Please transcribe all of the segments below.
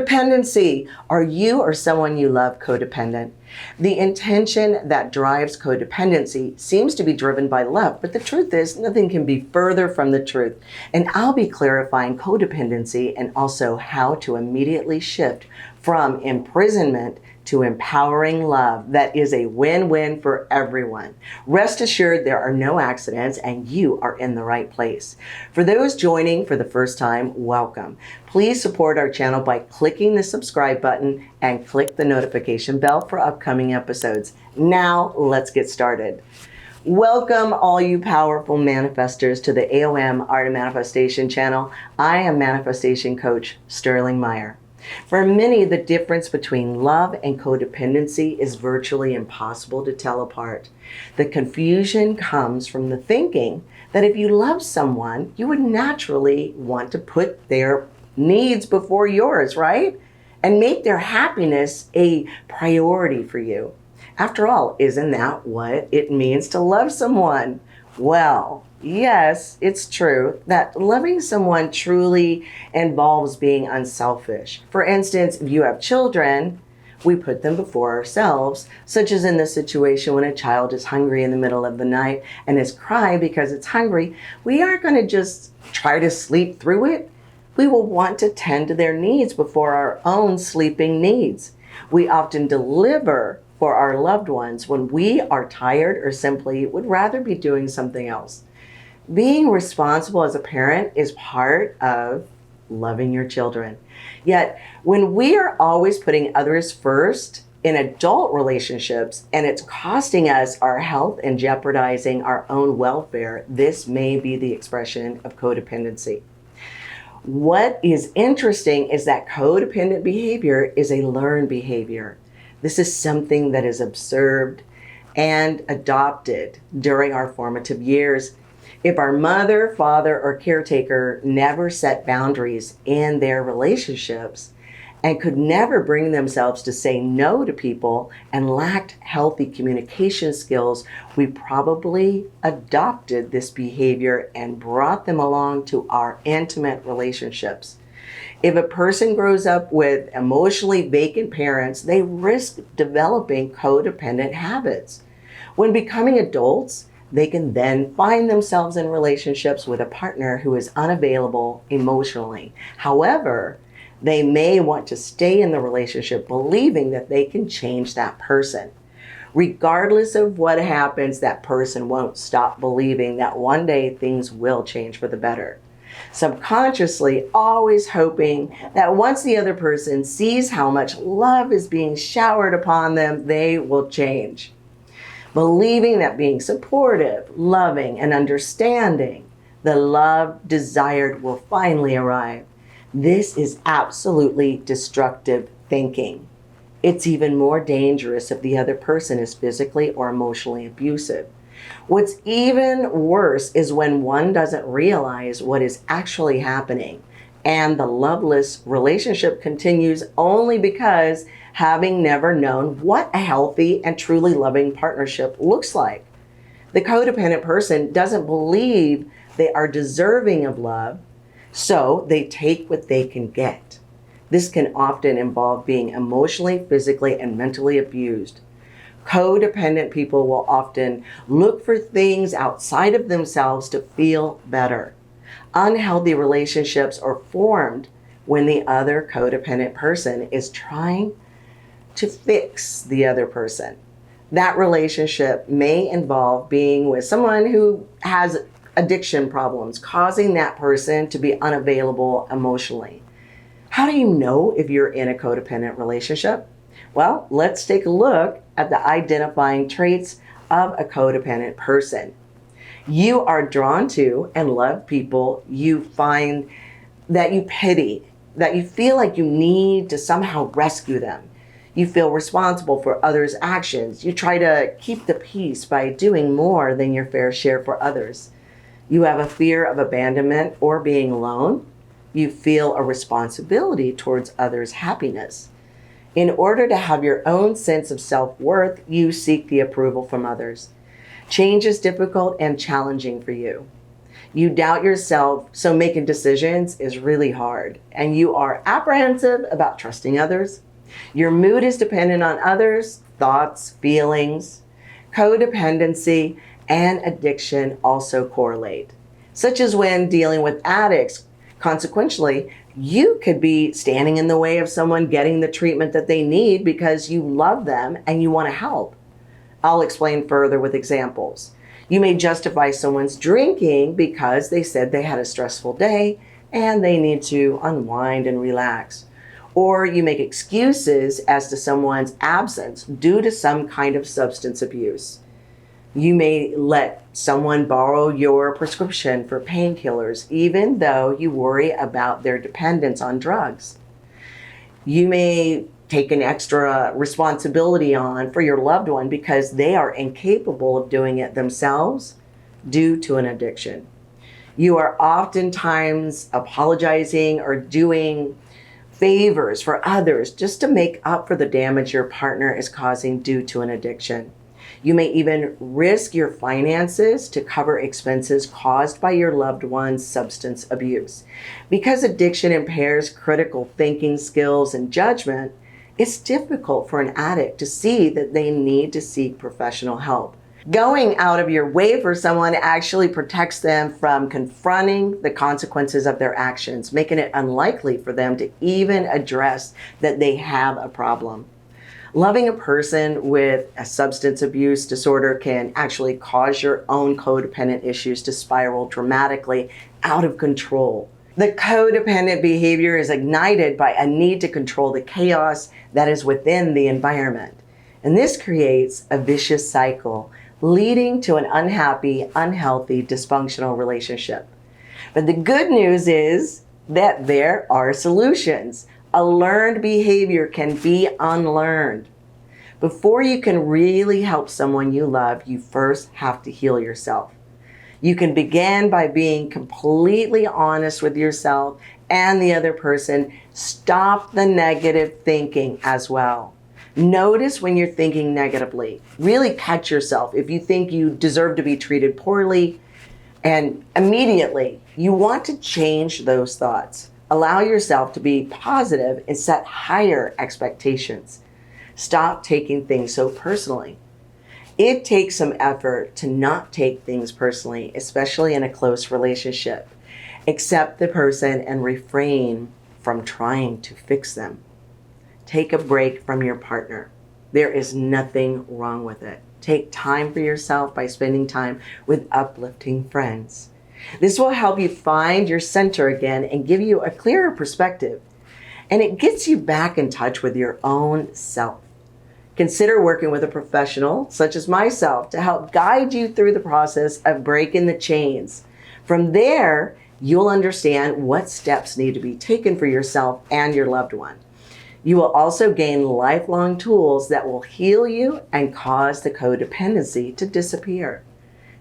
Codependency. Are you or someone you love codependent? The intention that drives codependency seems to be driven by love, but the truth is nothing can be further from the truth. And I'll be clarifying codependency and also how to immediately shift from imprisonment to empowering love that is a win-win for everyone. Rest assured there are no accidents and you are in the right place. For those joining for the first time, welcome. Please support our channel by clicking the subscribe button and click the notification bell for upcoming episodes. Now let's get started. Welcome all you powerful manifestors to the AOM Art of Manifestation channel. I am Manifestation Coach Sterling Meyer. For many, the difference between love and codependency is virtually impossible to tell apart. The confusion comes from the thinking that if you love someone, you would naturally want to put their needs before yours, right? And make their happiness a priority for you. After all, isn't that what it means to love someone? Well, yes, it's true that loving someone truly involves being unselfish. For instance, if you have children, we put them before ourselves, such as in the situation when a child is hungry in the middle of the night and is crying because it's hungry. We aren't going to just try to sleep through it. We will want to tend to their needs before our own sleeping needs. We often deliver for our loved ones when we are tired or simply would rather be doing something else. Being responsible as a parent is part of loving your children. Yet, when we are always putting others first in adult relationships and it's costing us our health and jeopardizing our own welfare, this may be the expression of codependency. What is interesting is that codependent behavior is a learned behavior. This is something that is observed and adopted during our formative years. If our mother, father, or caretaker never set boundaries in their relationships and could never bring themselves to say no to people and lacked healthy communication skills, we probably adopted this behavior and brought them along to our intimate relationships. If a person grows up with emotionally vacant parents, they risk developing codependent habits. When becoming adults, they can then find themselves in relationships with a partner who is unavailable emotionally. However, they may want to stay in the relationship believing that they can change that person. Regardless of what happens, that person won't stop believing that one day things will change for the better. Subconsciously always hoping that once the other person sees how much love is being showered upon them, they will change. Believing that being supportive, loving, and understanding, the love desired will finally arrive. This is absolutely destructive thinking. It's even more dangerous if the other person is physically or emotionally abusive. What's even worse is when one doesn't realize what is actually happening and the loveless relationship continues only because having never known what a healthy and truly loving partnership looks like. The codependent person doesn't believe they are deserving of love, so they take what they can get. This can often involve being emotionally, physically, and mentally abused. Codependent people will often look for things outside of themselves to feel better. Unhealthy relationships are formed when the other codependent person is trying to fix the other person. That relationship may involve being with someone who has addiction problems, causing that person to be unavailable emotionally. How do you know if you're in a codependent relationship? Well, let's take a look at the identifying traits of a codependent person. You are drawn to and love people you find that you pity, that you feel like you need to somehow rescue them. You feel responsible for others' actions. You try to keep the peace by doing more than your fair share for others. You have a fear of abandonment or being alone. You feel a responsibility towards others' happiness. In order to have your own sense of self-worth, you seek the approval from others. Change is difficult and challenging for you. You doubt yourself, so making decisions is really hard. And you are apprehensive about trusting others. Your mood is dependent on others, thoughts, feelings. Codependency and addiction also correlate, such as when dealing with addicts. Consequently, you could be standing in the way of someone getting the treatment that they need because you love them and you want to help. I'll explain further with examples. You may justify someone's drinking because they said they had a stressful day and they need to unwind and relax. Or you make excuses as to someone's absence due to some kind of substance abuse. You may let someone borrow your prescription for painkillers even though you worry about their dependence on drugs. You may take an extra responsibility on for your loved one because they are incapable of doing it themselves due to an addiction. You are oftentimes apologizing or doing favors for others just to make up for the damage your partner is causing due to an addiction. You may even risk your finances to cover expenses caused by your loved one's substance abuse. Because addiction impairs critical thinking skills and judgment, it's difficult for an addict to see that they need to seek professional help. Going out of your way for someone actually protects them from confronting the consequences of their actions, making it unlikely for them to even address that they have a problem. Loving a person with a substance abuse disorder can actually cause your own codependent issues to spiral dramatically out of control. The codependent behavior is ignited by a need to control the chaos that is within the environment. And this creates a vicious cycle, leading to an unhappy, unhealthy, dysfunctional relationship. But the good news is that there are solutions. A learned behavior can be unlearned. Before you can really help someone you love, you first have to heal yourself. You can begin by being completely honest with yourself and the other person. Stop the negative thinking as well. Notice when you're thinking negatively. Really catch yourself if you think you deserve to be treated poorly, and immediately you want to change those thoughts. Allow yourself to be positive and set higher expectations. Stop taking things so personally. It takes some effort to not take things personally, especially in a close relationship. Accept the person and refrain from trying to fix them. Take a break from your partner. There is nothing wrong with it. Take time for yourself by spending time with uplifting friends. This will help you find your center again and give you a clearer perspective. And it gets you back in touch with your own self. Consider working with a professional, such as myself, to help guide you through the process of breaking the chains. From there, you'll understand what steps need to be taken for yourself and your loved one. You will also gain lifelong tools that will heal you and cause the codependency to disappear.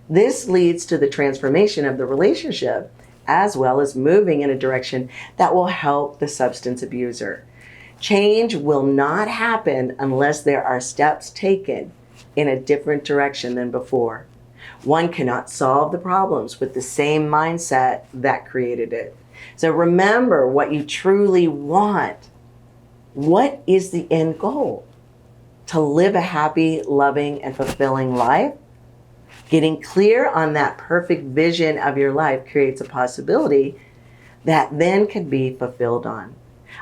This leads to the transformation of the relationship, as well as moving in a direction that will help the substance abuser. Change will not happen unless there are steps taken in a different direction than before. One cannot solve the problems with the same mindset that created it. So remember what you truly want. What is the end goal? To live a happy, loving, and fulfilling life? Getting clear on that perfect vision of your life creates a possibility that then can be fulfilled on.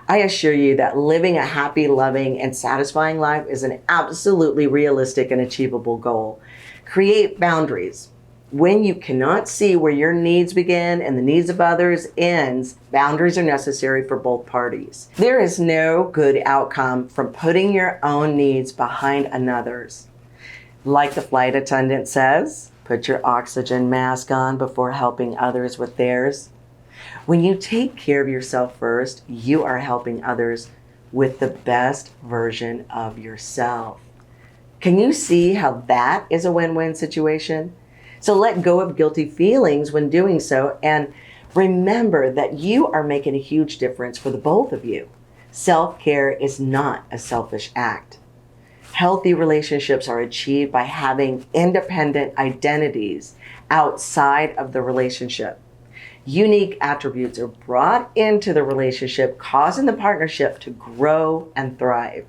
I assure you that living a happy, loving, and satisfying life is an absolutely realistic and achievable goal. Create boundaries. When you cannot see where your needs begin and the needs of others ends, boundaries are necessary for both parties. There is no good outcome from putting your own needs behind another's. Like the flight attendant says, put your oxygen mask on before helping others with theirs. When you take care of yourself first, you are helping others with the best version of yourself. Can you see how that is a win-win situation? So let go of guilty feelings when doing so, and remember that you are making a huge difference for the both of you. Self-care is not a selfish act. Healthy relationships are achieved by having independent identities outside of the relationship. Unique attributes are brought into the relationship, causing the partnership to grow and thrive.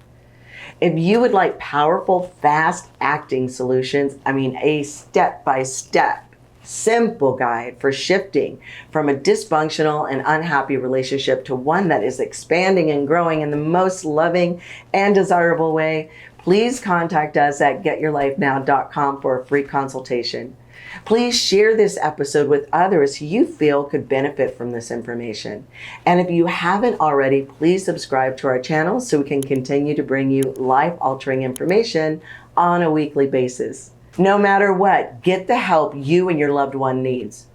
If you would like powerful, fast-acting solutions, a step-by-step, simple guide for shifting from a dysfunctional and unhappy relationship to one that is expanding and growing in the most loving and desirable way, please contact us at getyourlifenow.com for a free consultation. Please share this episode with others you feel could benefit from this information. And if you haven't already, please subscribe to our channel so we can continue to bring you life-altering information on a weekly basis. No matter what, get the help you and your loved one needs.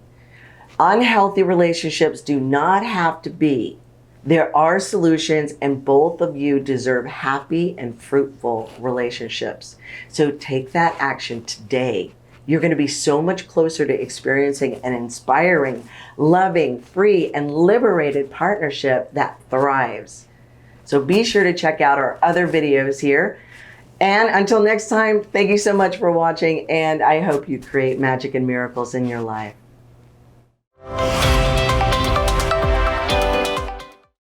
Unhealthy relationships do not have to be. There are solutions, and both of you deserve happy and fruitful relationships. So take that action today. You're going to be so much closer to experiencing an inspiring, loving, free, and liberated partnership that thrives. So be sure to check out our other videos here. And until next time, thank you so much for watching, and I hope you create magic and miracles in your life.